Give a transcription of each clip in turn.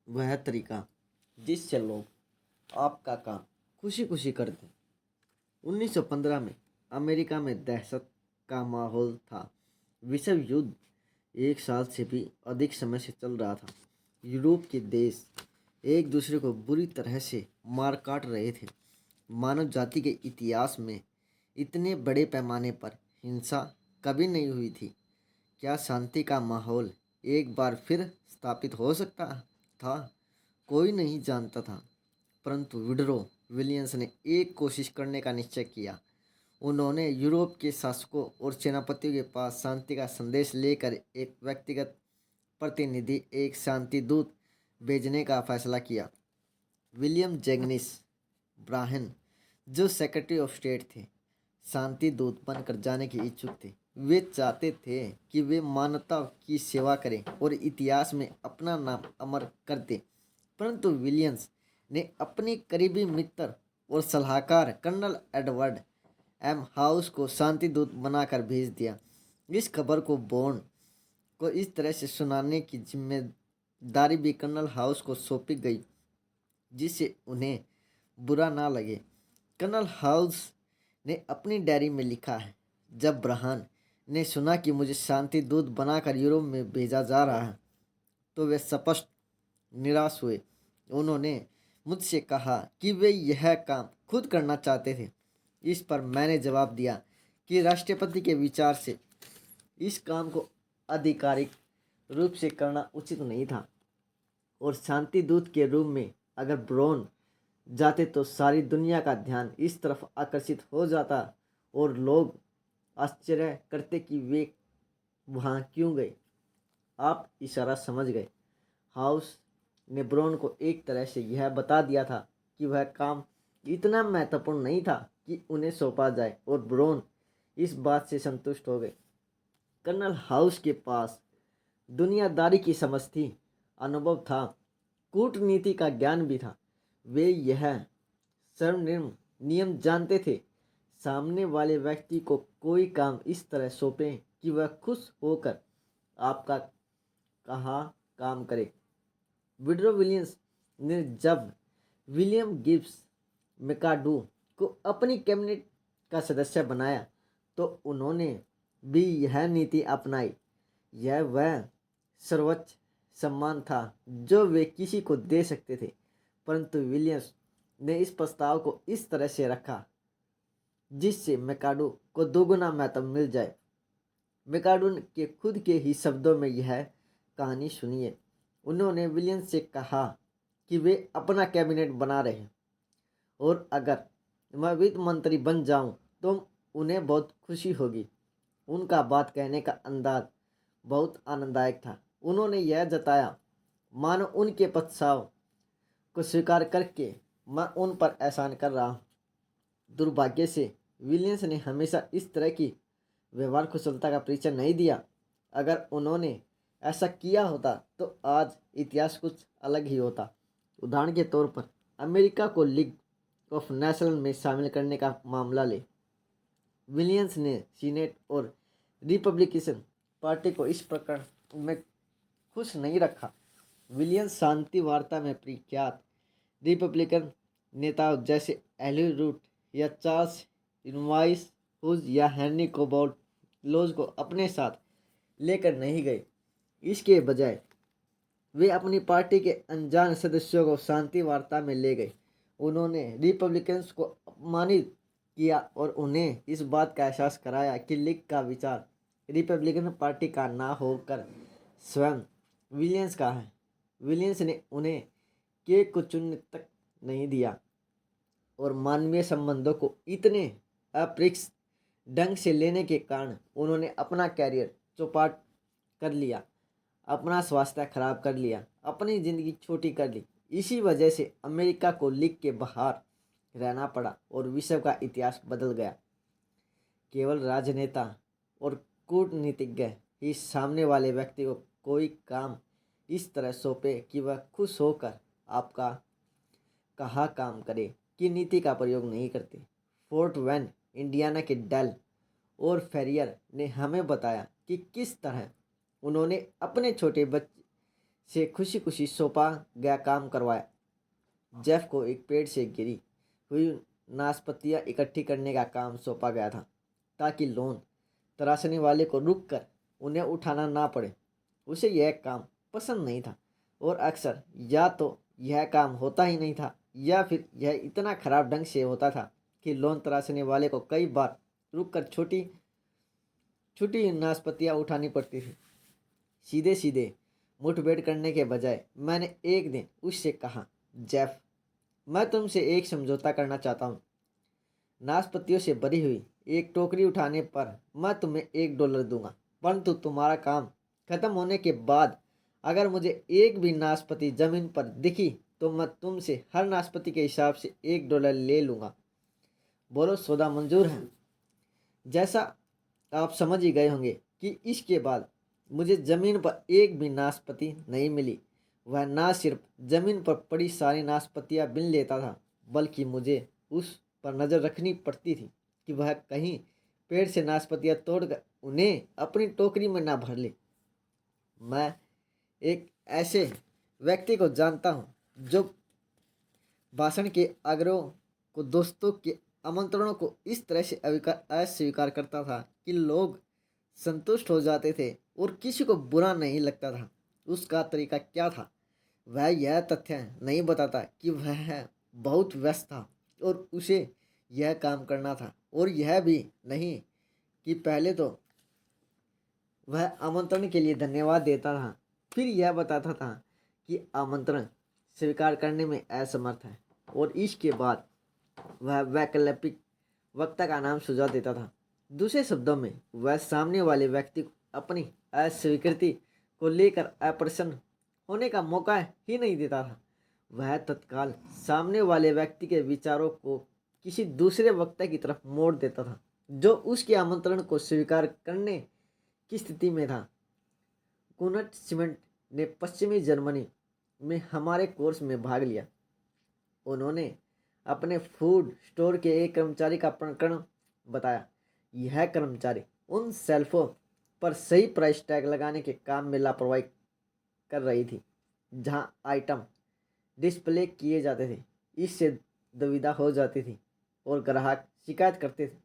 वह तरीका जिससे लोग आपका काम खुशी खुशी करते। 1915 में अमेरिका में दहशत का माहौल था। विश्व युद्ध 1 साल से भी अधिक समय से चल रहा था। यूरोप के देश एक दूसरे को बुरी तरह से मार काट रहे थे। मानव जाति के इतिहास में इतने बड़े पैमाने पर हिंसा कभी नहीं हुई थी। क्या शांति का माहौल एक बार फिर स्थापित हो सकता था? कोई नहीं जानता था, परंतु विडरो विलियम्स ने एक कोशिश करने का निश्चय किया। उन्होंने यूरोप के शासकों और सेनापतियों के पास शांति का संदेश लेकर एक व्यक्तिगत प्रतिनिधि, एक शांति दूत भेजने का फैसला किया। विलियम जेगनिस ब्राहन, जो सेक्रेटरी ऑफ स्टेट थे, शांति दूत बनकर जाने के इच्छुक थे। वे चाहते थे कि वे मानवता की सेवा करें और इतिहास में अपना नाम अमर कर दें। परंतु विलियम्स ने अपने करीबी मित्र और सलाहकार कर्नल एडवर्ड एम हाउस को शांति दूत बनाकर भेज दिया। इस खबर को बॉन्ड को इस तरह से सुनाने की जिम्मेदारी भी कर्नल हाउस को सौंपी गई जिससे उन्हें बुरा ना लगे। कर्नल हाउस ने अपनी डायरी में लिखा है, जब ब्राहन ने सुना कि मुझे शांति दूत बनाकर यूरोप में भेजा जा रहा है तो वे स्पष्ट निराश हुए। उन्होंने मुझसे कहा कि वे यह काम खुद करना चाहते थे। इस पर मैंने जवाब दिया कि राष्ट्रपति के विचार से इस काम को आधिकारिक रूप से करना उचित नहीं था और शांति दूत के रूप में अगर ब्राउन जाते तो सारी दुनिया का ध्यान इस तरफ आकर्षित हो जाता और लोग आश्चर्य करते कि वे वहाँ क्यों गए। आप इशारा समझ गए। हाउस ने ब्राउन को एक तरह से यह बता दिया था कि वह काम इतना महत्वपूर्ण नहीं था कि उन्हें सौंपा जाए और ब्राउन इस बात से संतुष्ट हो गए। कर्नल हाउस के पास दुनियादारी की समझ थी, अनुभव था, कूटनीति का ज्ञान भी था। वे यह सर्वनिर्म नियम जानते थे, सामने वाले व्यक्ति को कोई काम इस तरह सौंपें कि वह खुश होकर आपका कहा काम करे। विडरो विलियम्स ने जब विलियम गिब्स मैकाडू को अपनी कैबिनेट का सदस्य बनाया तो उन्होंने भी यह नीति अपनाई। यह वह सर्वोच्च सम्मान था जो वे किसी को दे सकते थे, परंतु विलियम्स ने इस प्रस्ताव को इस तरह से रखा जिससे मैकाडू को दोगुना महत्व मिल जाए। मैकाडू के खुद के ही शब्दों में यह कहानी सुनिए। उन्होंने विलियम्स से कहा कि वे अपना कैबिनेट बना रहे हैं और अगर मैं वित्त मंत्री बन जाऊं तो उन्हें बहुत खुशी होगी। उनका बात कहने का अंदाज बहुत आनंददायक था। उन्होंने यह जताया मानो उनके प्रस्ताव को स्वीकार करके मैं उन पर एहसान कर रहा हूँ। दुर्भाग्य से विलियम्स ने हमेशा इस तरह की व्यवहार कुशलता का परिचय नहीं दिया। अगर उन्होंने ऐसा किया होता तो आज इतिहास कुछ अलग ही होता। उदाहरण के तौर पर अमेरिका को लीग ऑफ नेशंस में शामिल करने का मामला ले। विलियम्स ने सीनेट और रिपब्लिकन पार्टी को इस प्रकरण में खुश नहीं रखा। विलियम्स शांति वार्ता में प्रख्यात रिपब्लिकन नेताओं जैसे एली रूट या चार्ल्स इनवाइस हुज या हेनरी कोबोल्ट लोज को अपने साथ लेकर नहीं गए। इसके बजाय वे अपनी पार्टी के अनजान सदस्यों को शांति वार्ता में ले गए। उन्होंने रिपब्लिकन्स को अपमानित किया और उन्हें इस बात का एहसास कराया कि लीग का विचार रिपब्लिकन पार्टी का ना होकर स्वयं विलियम्स का है। विलियम्स ने उन्हें केक को चुनने तक नहीं दिया और मानवीय संबंधों को इतने अप्रत्यक्ष ढंग से लेने के कारण उन्होंने अपना कैरियर चौपट कर लिया, अपना स्वास्थ्य खराब कर लिया, अपनी ज़िंदगी छोटी कर ली। इसी वजह से अमेरिका को लीग के बाहर रहना पड़ा और विश्व का इतिहास बदल गया। केवल राजनेता और कूटनीतिज्ञ ही सामने वाले व्यक्ति को कोई काम इस तरह सौंपे कि वह खुश होकर आपका कहा काम करे कि नीति का प्रयोग नहीं करते। फोर्ट वेन इंडियाना के डेल और फेरियर ने हमें बताया कि किस तरह उन्होंने अपने छोटे बच्चे से खुशी खुशी सौंपा गया काम करवाया। जेफ को एक पेड़ से गिरी हुई नाशपतियाँ इकट्ठी करने का काम सौंपा गया था ताकि लोन तराशने वाले को रुककर उन्हें उठाना ना पड़े। उसे यह काम पसंद नहीं था और अक्सर या तो यह काम होता ही नहीं था या फिर यह इतना खराब ढंग से होता था कि लोन तराशने वाले को कई बार रुककर छोटी छोटी नाशपतियाँ उठानी पड़ती थी। सीधे सीधे मुठभेड़ करने के बजाय मैंने एक दिन उससे कहा, जेफ, मैं तुमसे एक समझौता करना चाहता हूँ। नाशपतियों से भरी हुई एक टोकरी उठाने पर मैं तुम्हें $1 दूंगा, परंतु तुम्हारा काम खत्म होने के बाद अगर मुझे एक भी नाशपति जमीन पर दिखी तो मैं तुमसे हर नाशपति के हिसाब से $1 ले लूँगा। बोलो, सौदा मंजूर है? जैसा आप समझ ही गए होंगे कि इसके बाद मुझे ज़मीन पर एक भी नाशपति नहीं मिली। वह ना सिर्फ ज़मीन पर पड़ी सारी नाशपतियाँ बीन लेता था, बल्कि मुझे उस पर नज़र रखनी पड़ती थी कि वह कहीं पेड़ से नाशपतियाँ तोड़कर उन्हें अपनी टोकरी में ना भर ले। मैं एक ऐसे व्यक्ति को जानता हूँ जो भाषण के आग्रहों को, दोस्तों के आमंत्रणों को इस तरह से अस्वीकार करता था कि लोग संतुष्ट हो जाते थे और किसी को बुरा नहीं लगता था। उसका तरीका क्या था? वह यह तथ्य नहीं बताता कि वह बहुत व्यस्त था और उसे यह काम करना था, और यह भी नहीं कि पहले तो वह आमंत्रण के लिए धन्यवाद देता था, फिर यह बताता था कि आमंत्रण स्वीकार करने में असमर्थ है, और इसके बाद वह वैकल्पिक वक्ता का नाम सुझाव देता था। दूसरे शब्दों में, वह सामने वाले व्यक्ति को अपनी अस्वीकृति को लेकर अप्रसन्न होने का मौका ही नहीं देता था। वह तत्काल सामने वाले व्यक्ति के विचारों को किसी दूसरे वक्ता की तरफ मोड़ देता था जो उसके आमंत्रण को स्वीकार करने की स्थिति में था। कुनट सीमेंट ने पश्चिमी जर्मनी में हमारे कोर्स में भाग लिया। उन्होंने अपने फूड स्टोर के एक कर्मचारी का प्रकरण बताया। यह कर्मचारी उन शेल्फों पर सही प्राइस टैग लगाने के काम में लापरवाही कर रही थी जहां आइटम डिस्प्ले किए जाते थे। इससे दुविधा हो जाती थी और ग्राहक शिकायत करते थे।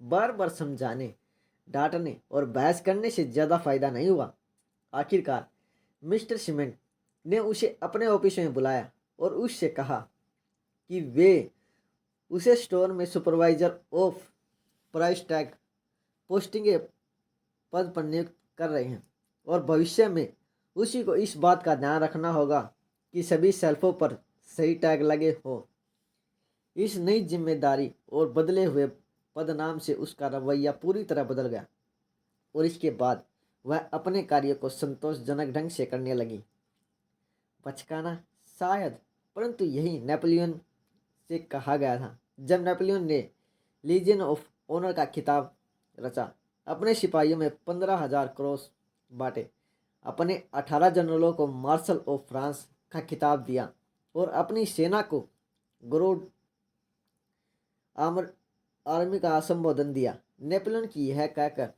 बार बार समझाने, डांटने और बहस करने से ज़्यादा फायदा नहीं हुआ। आखिरकार मिस्टर सीमेंट ने उसे अपने ऑफिस में बुलाया और उससे कहा कि वे उसे स्टोर में supervisor of price tag posting के पद पर नियुक्त कर रहे हैं और भविष्य में उसी को इस बात का ध्यान रखना होगा कि सभी शेल्फों पर सही टैग लगे हो। इस नई जिम्मेदारी और बदले हुए पदनाम से उसका रवैया पूरी तरह बदल गया और इसके बाद वह अपने कार्य को संतोषजनक ढंग से करने लगी। बचकाना शायद, परंतु यही नेपोलियन से कहा गया था। जब नेपोलियन ने लीजियन ऑफ ऑनर का खिताब रचा, अपने सिपाहियों में 15,000 क्रॉस बांटे, अपने 18 जनरलों को मार्शल ऑफ फ्रांस का खिताब दिया और अपनी सेना को ग्रोड आर्मी का संबोधन दिया। नेपोलियन की यह कहकर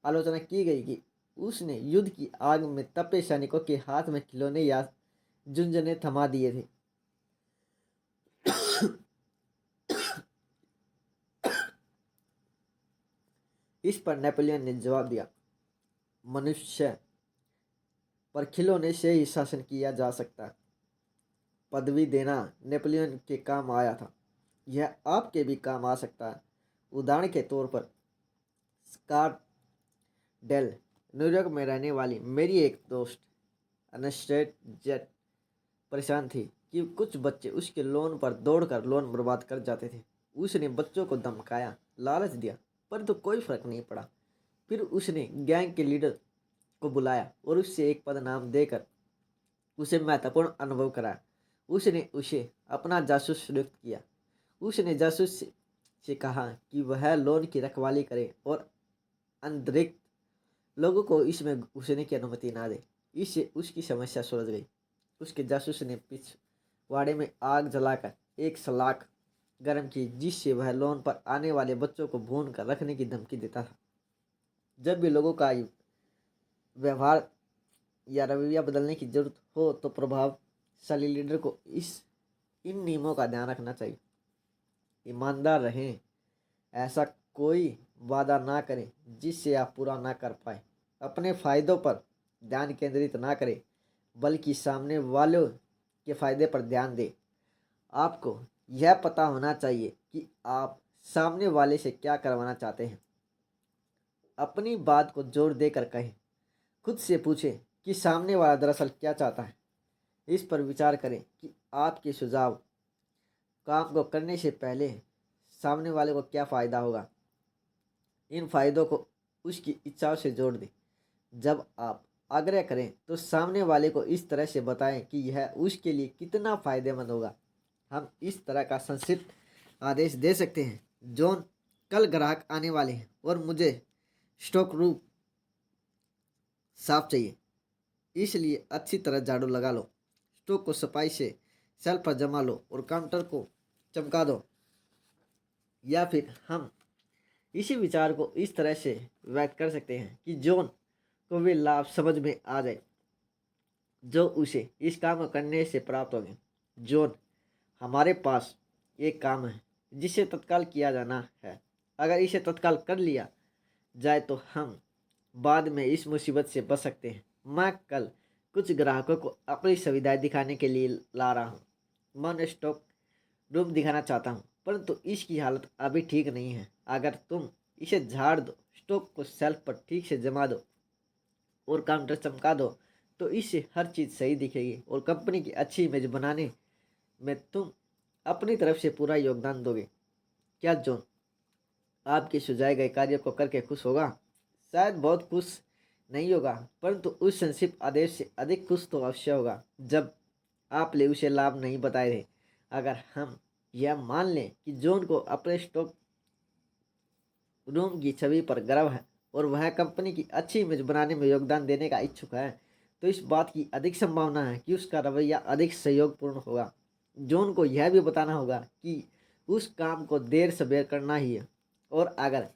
आलोचना की गई कि उसने युद्ध की आग में तपे सैनिकों के हाथ में खिलौने या झुंझुने थमा दिए थे। इस पर नेपोलियन ने जवाब दिया, मनुष्य पर खिलौने से ही शासन किया जा सकता है। पदवी देना नेपोलियन के काम आया था, यह आपके भी काम आ सकता है। उदाहरण के तौर पर स्कॉट डेल, न्यूयॉर्क में रहने वाली मेरी एक दोस्त अनस्टेड जेट परेशान थी कि कुछ बच्चे उसके लोन पर दौड़कर लोन बर्बाद कर जाते थे। उसने बच्चों को धमकाया, लालच दिया, परंतु कोई फर्क नहीं पड़ा। फिर उसने गैंग के लीडर को बुलाया और उससे एक पदनाम देकर उसे महत्वपूर्ण अनुभव कराया। उसने उसे अपना जासूस नियुक्त किया। उसने जासूस से कहा कि वह लोन की रखवाली करे और अतिरिक्त लोगों को इसमें घुसने की अनुमति ना दे। इससे उसकी समस्या सुलझ गई। उसके जासूस ने पिछवाड़े में आग जलाकर एक सलाख गर्म की, जिससे वह लोन पर आने वाले बच्चों को भून कर रखने की धमकी देता था। जब भी लोगों का व्यवहार या रवैया बदलने की जरूरत हो तो प्रभावशाली लीडर को इन नियमों का ध्यान रखना चाहिए। ईमानदार रहें, ऐसा कोई वादा ना करें जिससे आप पूरा ना कर पाए। अपने फायदों पर ध्यान केंद्रित ना करें बल्कि सामने वालों के फायदे पर ध्यान दें। आपको यह पता होना चाहिए कि आप सामने वाले से क्या करवाना चाहते हैं। अपनी बात को जोर देकर कहें। खुद से पूछें कि सामने वाला दरअसल क्या चाहता है। इस पर विचार करें कि आपके सुझाव काम को करने से पहले सामने वाले को क्या फ़ायदा होगा। इन फायदों को उसकी इच्छाओं से जोड़ दें। जब आप आग्रह करें तो सामने वाले को इस तरह से बताएं कि यह उसके लिए कितना फ़ायदेमंद होगा। हम इस तरह का संक्षिप्त आदेश दे सकते हैं। जॉन, कल ग्राहक आने वाले हैं और मुझे स्टॉक रूम साफ चाहिए, इसलिए अच्छी तरह झाड़ू लगा लो, स्टॉक को सफाई से शेल्फ पर जमा लो और काउंटर को चमका दो। या फिर हम इसी विचार को इस तरह से व्यक्त कर सकते हैं कि जॉन को वे लाभ समझ में आ जाए जो उसे इस काम को करने से प्राप्त होंगे। जॉन, हमारे पास एक काम है जिसे तत्काल किया जाना है। अगर इसे तत्काल कर लिया जाए तो हम बाद में इस मुसीबत से बच सकते हैं। मैं कल कुछ ग्राहकों को अपनी सुविधाएं दिखाने के लिए ला रहा हूँ। मैं उन्हें स्टॉक रूम दिखाना चाहता हूँ, परंतु इसकी हालत अभी ठीक नहीं है। अगर तुम इसे झाड़ दो, स्टॉक को शेल्फ पर ठीक से जमा दो और काउंटर चमका दो तो इससे हर चीज़ सही दिखेगी और कंपनी की अच्छी इमेज बनाने में तुम अपनी तरफ से पूरा योगदान दोगे। क्या जॉन आपके सुझाए गए कार्य को करके खुश होगा? शायद बहुत खुश नहीं होगा, परंतु उस संक्षिप्त आदेश से अधिक खुश तो अवश्य होगा जब आपने उसे लाभ नहीं बताए थे। अगर हम यह मान लें कि जॉन को अपने स्टॉक रूम की छवि पर गर्व है और वह कंपनी की अच्छी इमेज बनाने में योगदान देने का इच्छुक है, तो इस बात की अधिक संभावना है कि उसका रवैया अधिक सहयोगपूर्ण होगा। जॉन को यह भी बताना होगा कि उस काम को देर सवेर करना ही है और अगर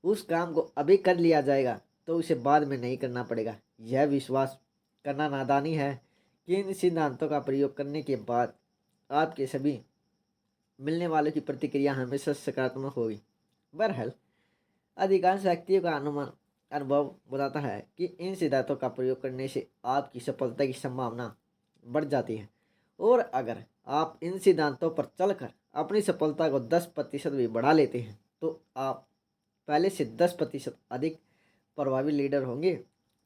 उस काम को अभी कर लिया जाएगा तो उसे बाद में नहीं करना पड़ेगा। यह विश्वास करना नादानी है कि इन सिद्धांतों का प्रयोग करने के बाद आपके सभी मिलने वालों की प्रतिक्रिया हमेशा सकारात्मक होगी। बहरहाल, अधिकांश व्यक्तियों का अनुभव बताता है कि इन सिद्धांतों का प्रयोग करने से आपकी सफलता की संभावना बढ़ जाती है और अगर आप इन सिद्धांतों पर चलकर अपनी सफलता को 10% भी बढ़ा लेते हैं तो आप पहले से 10% अधिक प्रभावी लीडर होंगे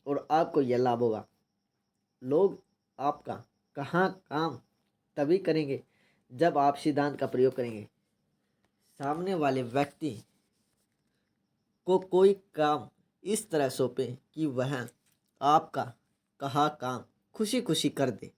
और आपको यह लाभ होगा। लोग आपका कहाँ काम तभी करेंगे जब आप सिद्धांत का प्रयोग करेंगे। सामने वाले व्यक्ति को कोई काम इस तरह सौंपे कि वह आपका कहा काम खुशी खुशी कर दे।